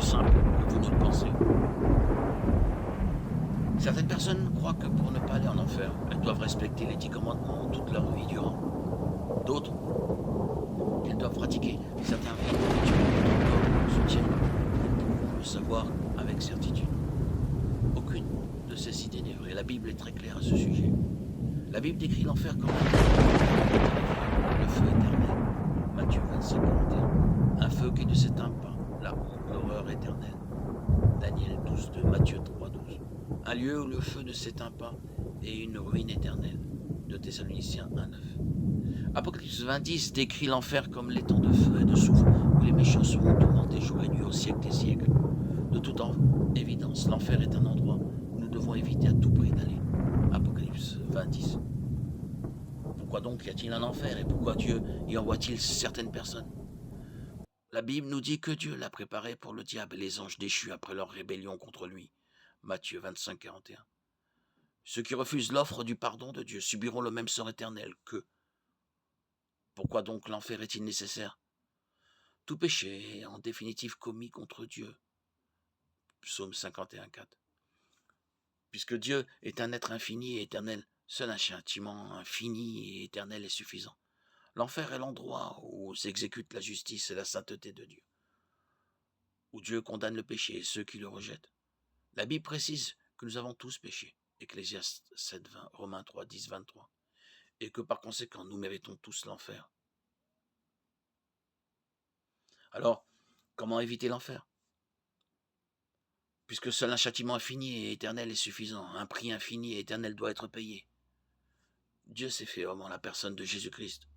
simple que vous ne le pensez. Certaines personnes croient que pour ne pas aller en enfer, elles doivent respecter les 10 commandements toute leur vie durant. D'autres, qu'elles doivent pratiquer certains rites rituels que notre corps soutient. Nous pouvons le savoir avec certitude. Aucune de ces idées n'est vraie. La Bible est très claire à ce sujet. La Bible décrit l'enfer comme le feu éternel. Matthieu 25, 41. Un feu qui ne s'éteint pas. La honte, l'horreur éternelle. Daniel 12, 2. Matthieu 3, 12. Un lieu où le feu ne s'éteint pas et une ruine éternelle. De Thessaloniciens 1, 9. Apocalypse 20, décrit l'enfer comme l'étang de feu et de soufre où les méchants seront tourmentés jour et nuit au siècle des siècles. De toute évidence, l'enfer est un endroit où nous devons éviter à tout prix d'aller. Apocalypse 20. Pourquoi donc y a-t-il un enfer et pourquoi Dieu y envoie-t-il certaines personnes? La Bible nous dit que Dieu l'a préparé pour le diable et les anges déchus après leur rébellion contre lui. Matthieu 25, 41. Ceux qui refusent l'offre du pardon de Dieu subiront le même sort éternel qu'eux. Pourquoi donc l'enfer est-il nécessaire? Tout péché est en définitive commis contre Dieu. Psaume 51, 4. Puisque Dieu est un être infini et éternel, seul un châtiment infini et éternel est suffisant. L'enfer est l'endroit où s'exécute la justice et la sainteté de Dieu, où Dieu condamne le péché et ceux qui le rejettent. La Bible précise que nous avons tous péché, Ecclésiaste 7, 20, Romains 3, 10, 23, et que par conséquent nous méritons tous l'enfer. Alors, comment éviter l'enfer? Puisque seul un châtiment infini et éternel est suffisant, un prix infini et éternel doit être payé. Dieu s'est fait homme en la personne de Jésus-Christ.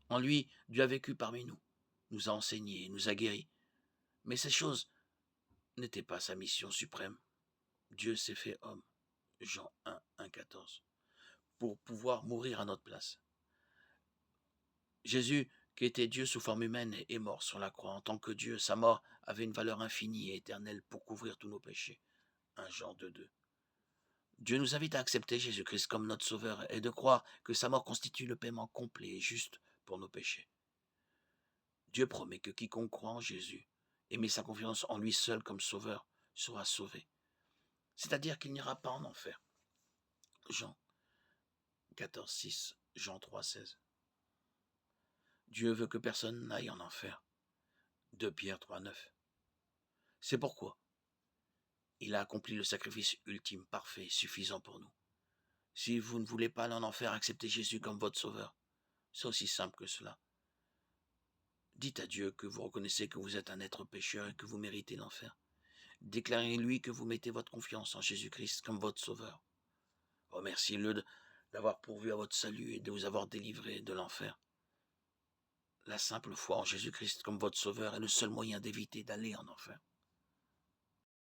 En lui, Dieu a vécu parmi nous, nous a enseigné, nous a guéris. Mais ces choses n'étaient pas sa mission suprême. Dieu s'est fait homme, Jean 1, 1, 14, pour pouvoir mourir à notre place. Jésus, qui était Dieu sous forme humaine, est mort sur la croix. En tant que Dieu, sa mort avait une valeur infinie et éternelle pour couvrir tous nos péchés. 1 Jean 2, 2. Dieu nous invite à accepter Jésus-Christ comme notre sauveur et de croire que sa mort constitue le paiement complet et juste pour nos péchés. Dieu promet que quiconque croit en Jésus et met sa confiance en lui seul comme sauveur sera sauvé. C'est-à-dire qu'il n'ira pas en enfer. Jean 14, 6, Jean 3, 16. Dieu veut que personne n'aille en enfer. 2 Pierre 3, 9. C'est pourquoi il a accompli le sacrifice ultime, parfait, suffisant pour nous. Si vous ne voulez pas aller en enfer, acceptez Jésus comme votre sauveur. C'est aussi simple que cela. Dites à Dieu que vous reconnaissez que vous êtes un être pécheur et que vous méritez l'enfer. Déclarez-lui que vous mettez votre confiance en Jésus-Christ comme votre sauveur. Remerciez-le d'avoir pourvu à votre salut et de vous avoir délivré de l'enfer. La simple foi en Jésus-Christ comme votre sauveur est le seul moyen d'éviter d'aller en enfer.